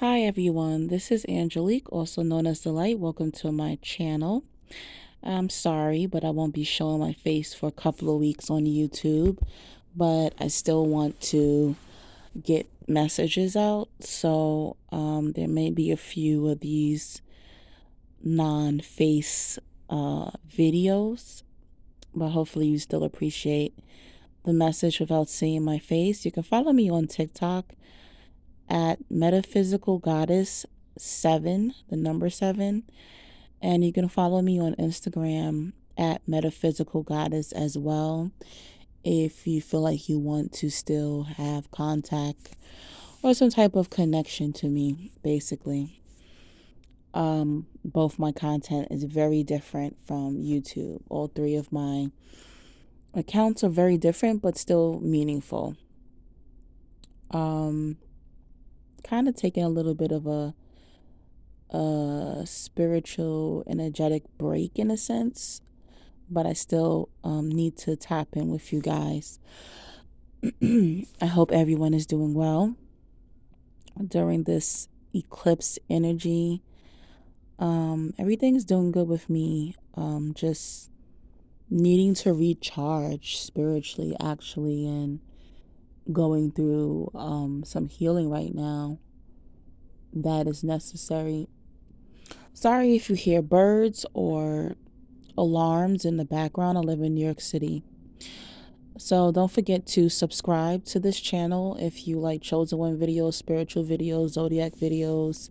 Hi everyone, this is Angelique, also known as The Light. Welcome to my channel. I'm sorry, but I won't be showing my face for a couple of weeks on YouTube, but I still want to get messages out. So there may be a few of these non-face videos, but hopefully you still appreciate the message without seeing my face. You can follow me on TikTok at Metaphysical Goddess 7, the number 7. And you can follow me on Instagram at Metaphysical Goddess as well if you feel like you want to still have contact or some type of connection to me, basically. Both my content is very different from YouTube. All three of my accounts are very different but still meaningful. Kind of taking a little bit of a spiritual, energetic break in a sense, but I still need to tap in with you guys. I hope everyone is doing well during this eclipse energy. Everything's doing good with me. Just needing to recharge spiritually, actually, and going through some healing right now that is necessary. Sorry if you hear birds or alarms in the background. I live in New York City. So don't forget to subscribe to this channel if you like chosen one videos, spiritual videos, zodiac videos,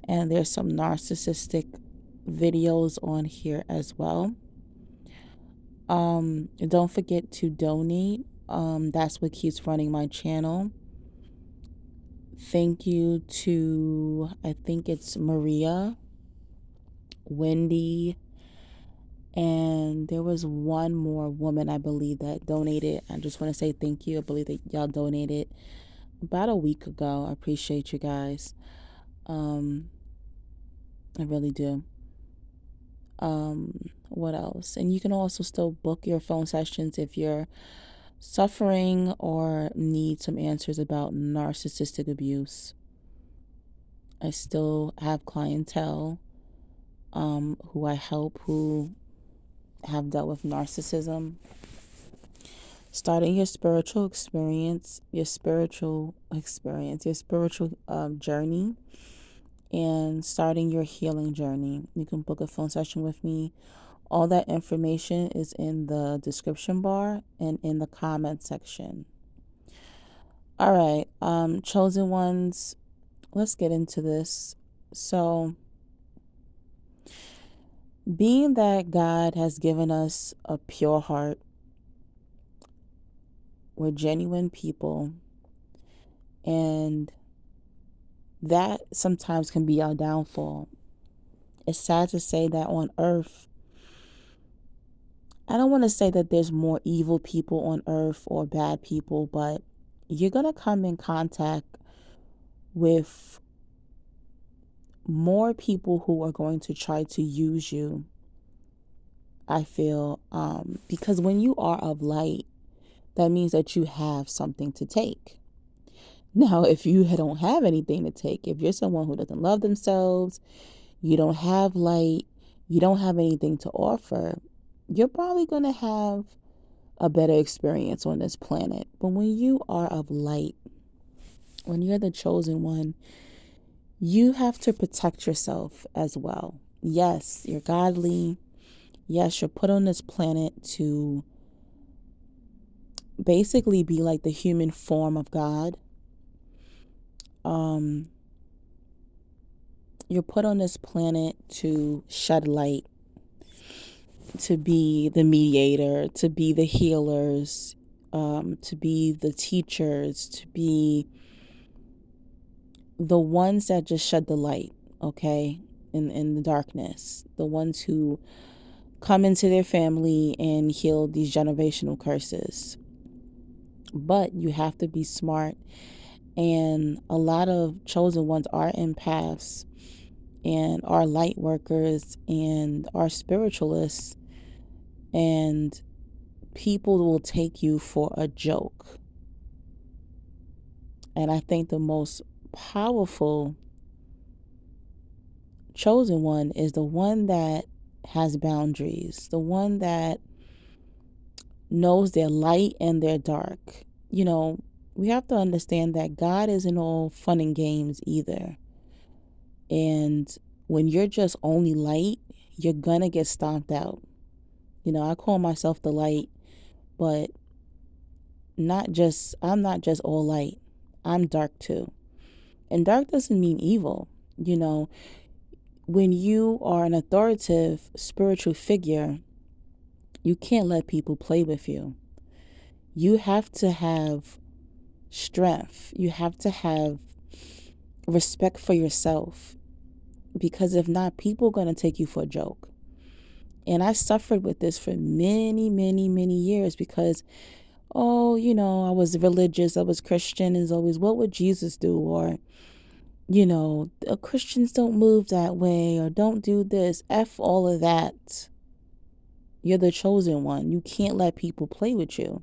and there's some narcissistic videos on here as well. Don't forget to donate. That's what keeps running my channel. Thank you to, I think it's Maria, Wendy, and there was one more woman, I believe, that donated. I just want to say thank you. I believe that y'all donated about a week ago. I appreciate you guys. I really do. What else? And you can also still book your phone sessions if you're suffering or need some answers about narcissistic abuse. I still have clientele who I help who have dealt with narcissism. Starting your spiritual journey, and starting your healing journey. You can book a phone session with me. All that information is in the description bar and in the comment section. All right, chosen ones, let's get into this. So, being that God has given us a pure heart, we're genuine people, and that sometimes can be our downfall. It's sad to say that on earth, I don't want to say that there's more evil people on earth or bad people, but you're going to come in contact with more people who are going to try to use you, I feel, because when you are of light, that means that you have something to take. Now, if you don't have anything to take, if you're someone who doesn't love themselves, you don't have light, you don't have anything to offer, you're probably going to have a better experience on this planet. But when you are of light, when you're the chosen one, you have to protect yourself as well. Yes, you're godly. Yes, you're put on this planet to basically be like the human form of God. You're put on this planet to shed light, to be the mediator, to be the healers, to be the teachers, to be the ones that just shed the light, okay, in the darkness, the ones who come into their family and heal these generational curses. But you have to be smart, and a lot of chosen ones are empaths and are light workers and are spiritualists, and people will take you for a joke. And I think the most powerful chosen one is the one that has boundaries, the one that knows their light and their dark. You know, we have to understand that God isn't all fun and games either. And when you're just only light, you're gonna get stomped out. You know, I call myself the light, but I'm not just all light. I'm dark too. And dark doesn't mean evil. You know, when you are an authoritative spiritual figure, you can't let people play with you. You have to have strength. You have to have respect for yourself, because if not, people are going to take you for a joke. And I suffered with this for many, many, many years because, oh, you know, I was religious, I was Christian, and it's always, what would Jesus do? Or, you know, Christians don't move that way, or don't do this. F all of that. You're the chosen one. You can't let people play with you.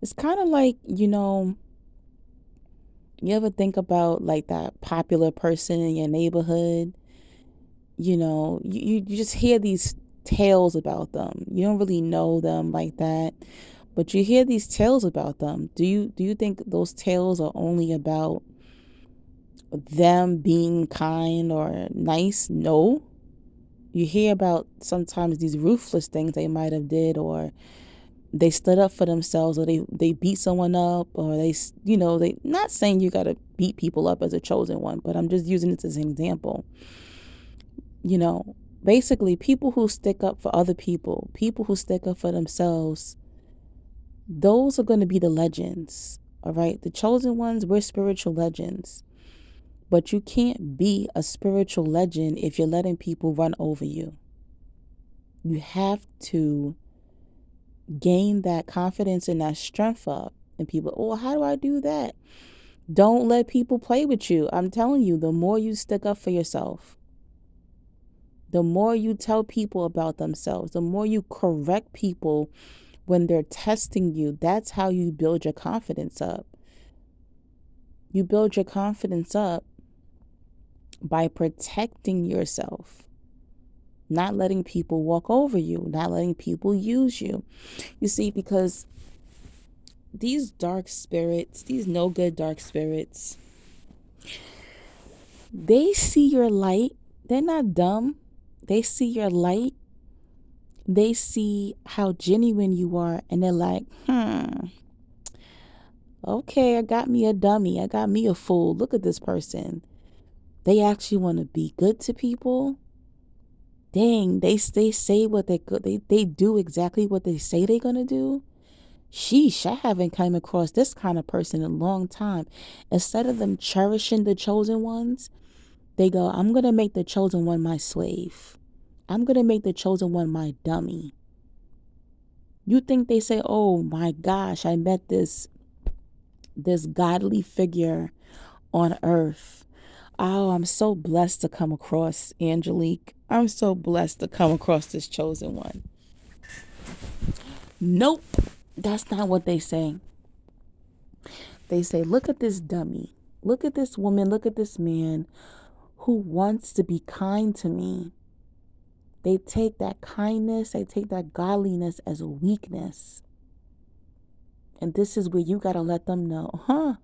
It's kind of like, you know, you ever think about like that popular person in your neighborhood? You know, you just hear these tales about them. You don't really know them like that, but you hear these tales about them. Do you think those tales are only about them being kind or nice? No. You hear about sometimes these ruthless things they might have did, or they stood up for themselves, or they beat someone up, or they, you know, they, not saying you got to beat people up as a chosen one, but I'm just using it as an example. You know, basically people who stick up for other people, people who stick up for themselves, those are going to be the legends. All right, the chosen ones, we're spiritual legends. But you can't be a spiritual legend if you're letting people run over you. You have to gain that confidence and that strength up. And people, oh, how do I do that? Don't let people play with you. I'm telling you, the more you stick up for yourself, the more you tell people about themselves, the more you correct people when they're testing you, that's how you build your confidence up. You build your confidence up by protecting yourself, not letting people walk over you, not letting people use you. You see, because these dark spirits, these no good dark spirits, they see your light. They're not dumb. They see your light. They see how genuine you are, and they're like, okay, I got me a dummy. I got me a fool. Look at this person. They actually want to be good to people. Dang, they say what they do exactly what they say they're gonna do. Sheesh, I haven't come across this kind of person in a long time. Instead of them cherishing the chosen ones, they go, I'm gonna make the chosen one my slave. I'm gonna make the chosen one my dummy. You think they say, oh my gosh, I met this godly figure on earth. Oh, I'm so blessed to come across Angelique. I'm so blessed to come across this chosen one. Nope, that's not what they say. They say, look at this dummy. Look at this woman. Look at this man who wants to be kind to me. They take that kindness, they take that godliness as a weakness. And this is where you got to let them know,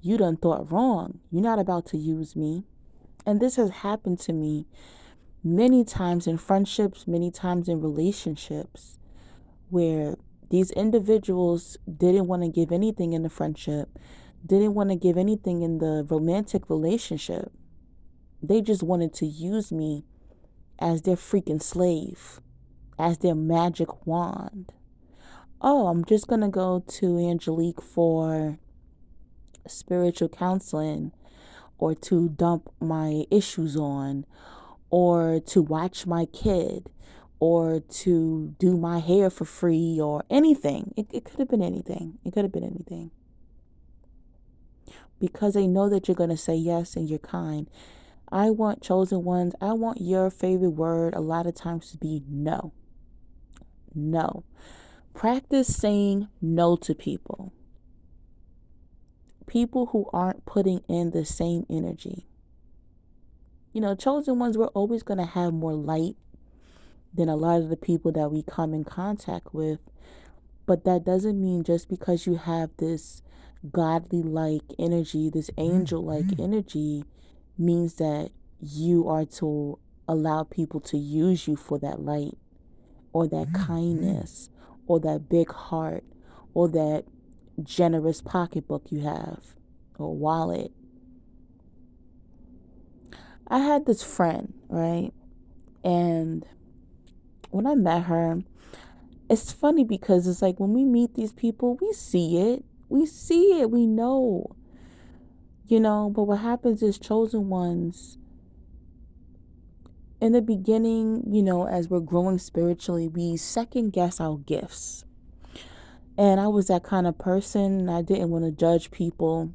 you done thought wrong. You're not about to use me. And this has happened to me many times in friendships, many times in relationships, where these individuals didn't want to give anything in the friendship, didn't want to give anything in the romantic relationship. They just wanted to use me as their freaking slave, as their magic wand. Oh, I'm just going to go to Angelique for spiritual counseling, or to dump my issues on, or to watch my kid, or to do my hair for free, or anything. It could have been anything. It could have been anything. Because they know that you're going to say yes and you're kind. I want chosen ones. I want your favorite word a lot of times to be no. No. Practice saying no to people. People who aren't putting in the same energy. chosen ones, we're always going to have more light than a lot of the people that we come in contact with. But that doesn't mean just because you have this godly like energy, this angel like energy, means that you are to allow people to use you for that light or that kindness or that big heart or that generous pocketbook you have or wallet. I had this friend, right? And when I met her, it's funny because it's like when we meet these people, we see it. We see it. We know. But what happens is chosen ones, in the beginning, as we're growing spiritually, we second guess our gifts. And I was that kind of person. I didn't want to judge people.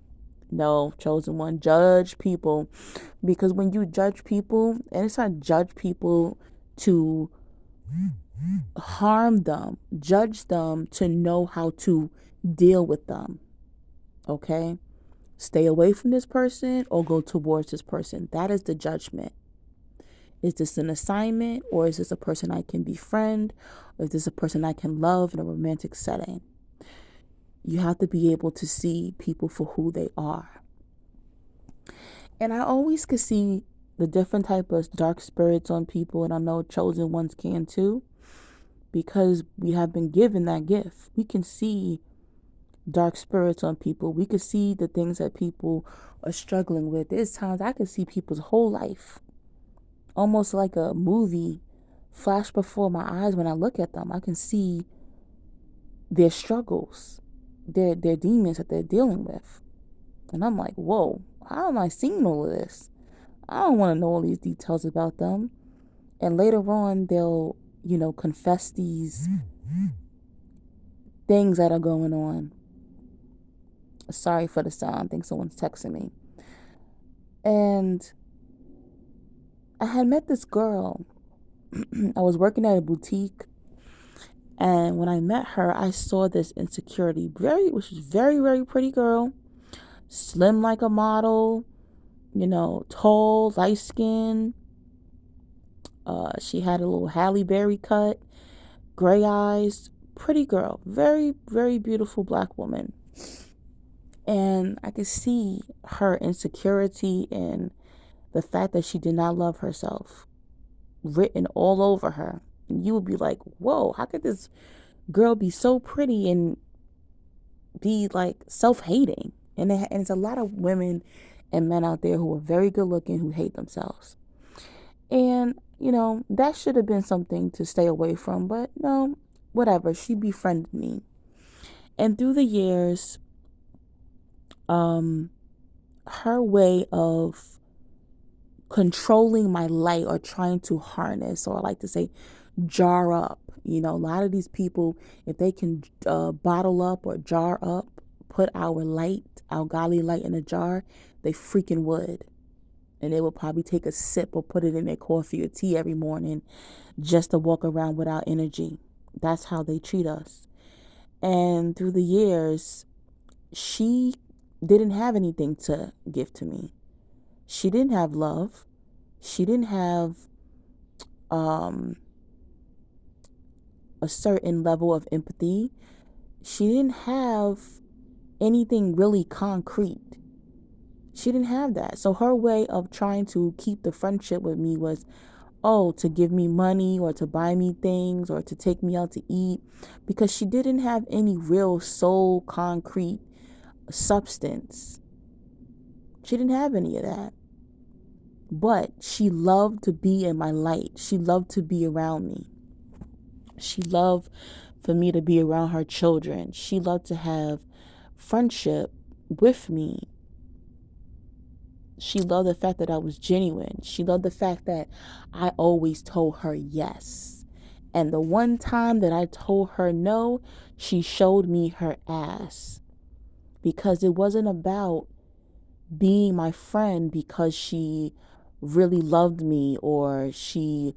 No, chosen one, judge people. Because when you judge people, and it's not judge people to harm them, judge them to know how to deal with them. Okay? Stay away from this person or go towards this person. That is the judgment. Is this an assignment, or is this a person I can befriend, or is this a person I can love in a romantic setting? You have to be able to see people for who they are. And I always could see the different type of dark spirits on people, and I know chosen ones can too, because we have been given that gift. We can see dark spirits on people. We can see the things that people are struggling with. There's times I can see people's whole life, almost like a movie, flash before my eyes when I look at them. I can see their struggles, their demons that they're dealing with. And I'm like, whoa, how am I seeing all of this? I don't want to know all these details about them. And later on, they'll, confess these things that are going on. Sorry for the sound. I think someone's texting me. And I had met this girl. I was working at a boutique. And when I met her, I saw this insecurity. Which was very, very pretty girl. Slim like a model. Tall, light skin. She had a little Halle Berry cut. Gray eyes. Pretty girl. Very, very beautiful black woman. And I could see her insecurity and the fact that she did not love herself written all over her. And you would be like, whoa, how could this girl be so pretty and be like self-hating? And it's a lot of women and men out there who are very good looking who hate themselves. And, that should have been something to stay away from. But no, whatever. She befriended me. And through the years, her way of controlling my light or trying to harness, or I like to say jar up. A lot of these people, if they can bottle up or jar up, put our light, our godly light in a jar, they freaking would. And they would probably take a sip or put it in their coffee or tea every morning just to walk around with our energy. That's how they treat us. And through the years, she didn't have anything to give to me. She didn't have love. She didn't have a certain level of empathy. She didn't have anything really concrete. She didn't have that. So her way of trying to keep the friendship with me was, to give me money or to buy me things or to take me out to eat, because she didn't have any real soul concrete substance. She didn't have any of that. But she loved to be in my light. She loved to be around me. She loved for me to be around her children. She loved to have friendship with me. She loved the fact that I was genuine. She loved the fact that I always told her yes. And the one time that I told her no, she showed me her ass. Because it wasn't about being my friend because she really loved me or she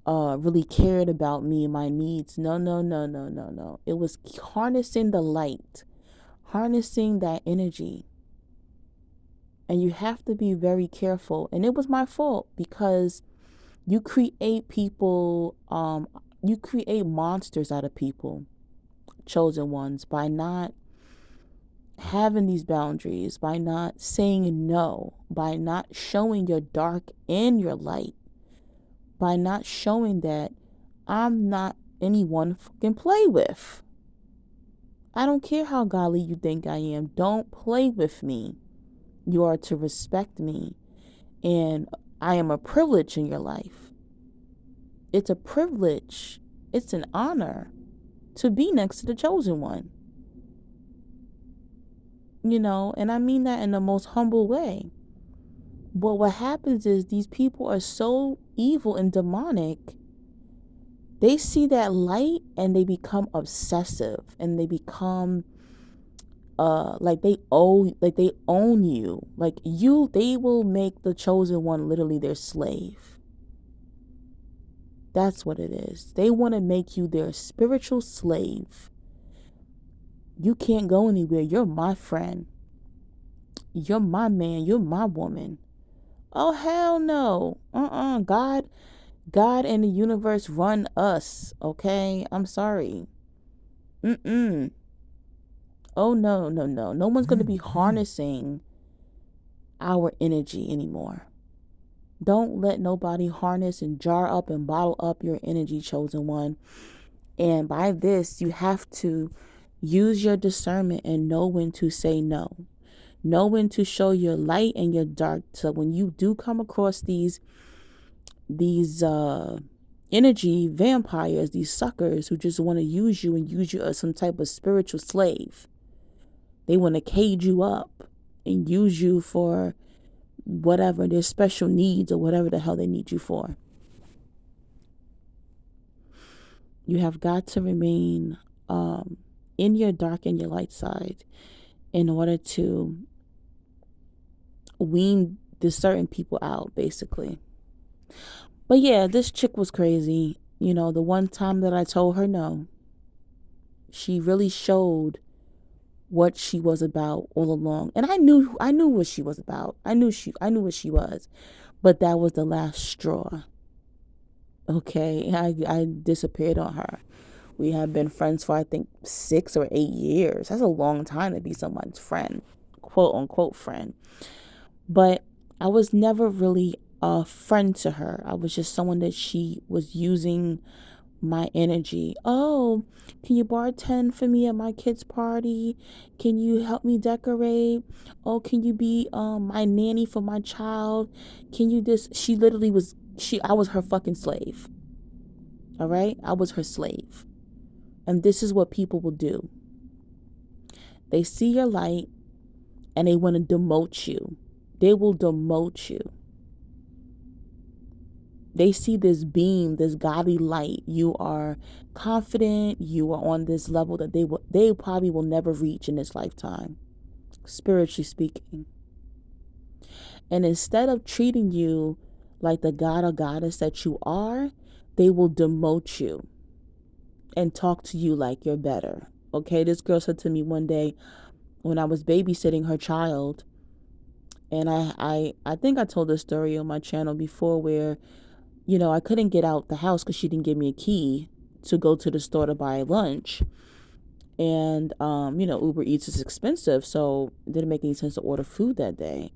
really cared about me and my needs. No, no, no, no, no, no. It was harnessing the light, harnessing that energy. And you have to be very careful. And it was my fault because you create people, you create monsters out of people, chosen ones, by not having these boundaries, by not saying no, by not showing your dark and your light, by not showing that I'm not anyone fucking play with. I don't care how godly you think I am. Don't play with me. You are to respect me. And I am a privilege in your life. It's a privilege. It's an honor to be next to the chosen one. And I mean that in the most humble way. But what happens is these people are so evil and demonic. They see that light and they become obsessive, and they become like they own you. They will make the chosen one literally their slave. That's what it is. They want to make you their spiritual slave. You can't go anywhere. You're my friend. You're my man. You're my woman. Oh, hell no. God and the universe run us, okay? I'm sorry. Oh, no, no, no. No one's going to be harnessing our energy anymore. Don't let nobody harness and jar up and bottle up your energy, chosen one. And by this, you have to use your discernment and know when to say no. Know when to show your light and your dark. So when you do come across these energy vampires, these suckers who just want to use you and use you as some type of spiritual slave. They want to cage you up and use you for whatever their special needs or whatever the hell they need you for. You have got to remain in your dark and your light side in order to wean the certain people out, basically. But yeah, this chick was crazy. The one time that I told her no, she really showed what she was about all along. And I knew what she was about. I knew what she was. But that was the last straw. Okay, I disappeared on her. We have been friends for, I think, 6 or 8 years. That's a long time to be someone's friend, quote unquote friend. But I was never really a friend to her. I was just someone that she was using my energy. Oh, can you bartend for me at my kid's party? Can you help me decorate? Oh, can you be my nanny for my child? Can you this? She literally was. I was her fucking slave. All right, I was her slave. And this is what people will do. They see your light and they want to demote you. They will demote you. They see this beam, this godly light. You are confident. You are on this level that they probably will never reach in this lifetime, spiritually speaking. And instead of treating you like the god or goddess that you are, they will demote you and talk to you like you're better. Okay, this girl said to me one day when I was babysitting her child, and I think I told this story on my channel before, where I couldn't get out the house because she didn't give me a key to go to the store to buy lunch. And, Uber Eats is expensive, so it didn't make any sense to order food that day.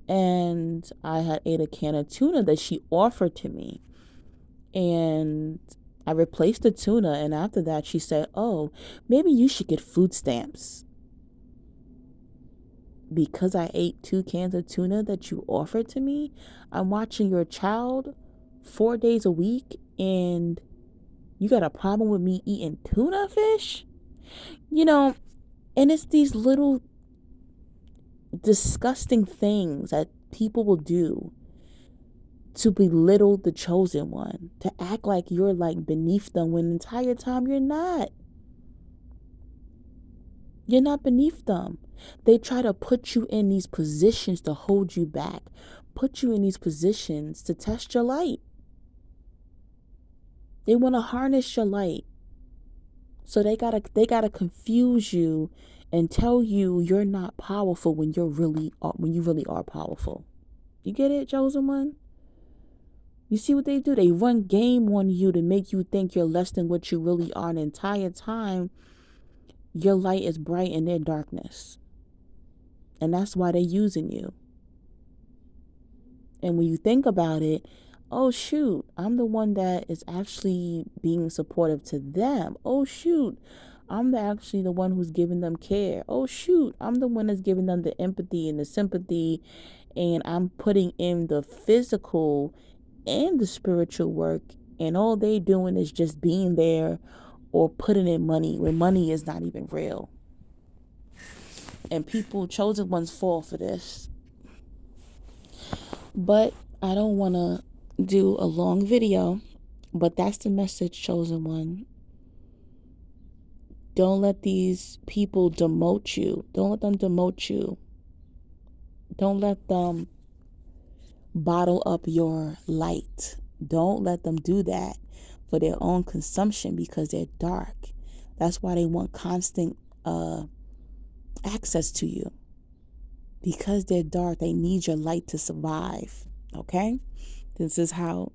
And I had ate a can of tuna that she offered to me. And I replaced the tuna, and after that she said, oh, maybe you should get food stamps. Because I ate 2 cans of tuna that you offered to me, I'm watching your child 4 days a week, and you got a problem with me eating tuna fish? And it's these little disgusting things that people will do to belittle the chosen one, to act like you're like beneath them when the entire time you're not. You're not beneath them. They try to put you in these positions to hold you back, put you in these positions to test your light. They want to harness your light. So they gotta confuse you and tell you you're not powerful when you really are powerful. You get it, chosen one? You see what they do? They run game on you to make you think you're less than what you really are. And the entire time, your light is bright in their darkness. And that's why they're using you. And when you think about it, oh shoot, I'm the one that is actually being supportive to them. Oh shoot, actually the one who's giving them care. Oh shoot, I'm the one that's giving them the empathy and the sympathy, and I'm putting in the physical and the spiritual work, and all they doing is just being there or putting in money when money is not even real. And people, chosen ones, fall for this. But I don't want to do a long video, but that's the message, chosen one. Don't let these people demote you. Don't let them demote you. Don't let them bottle up your light. Don't let them do that for their own consumption because they're dark. That's why they want constant access to you. Because they're dark, they need your light to survive. Okay? This is how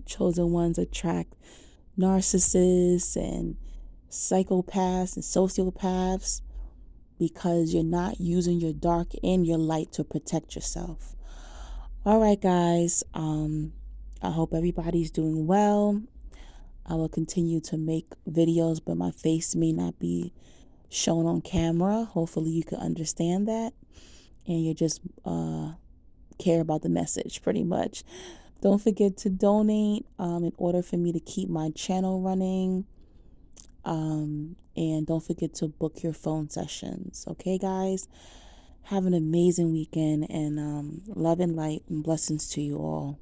chosen ones attract narcissists and psychopaths and sociopaths, because you're not using your dark and your light to protect yourself. All right, guys. I hope everybody's doing well. I will continue to make videos, but my face may not be shown on camera. Hopefully you can understand that, and you just care about the message pretty much. Don't forget to donate in order for me to keep my channel running. And don't forget to book your phone sessions. Okay, guys? Have an amazing weekend, and love and light and blessings to you all.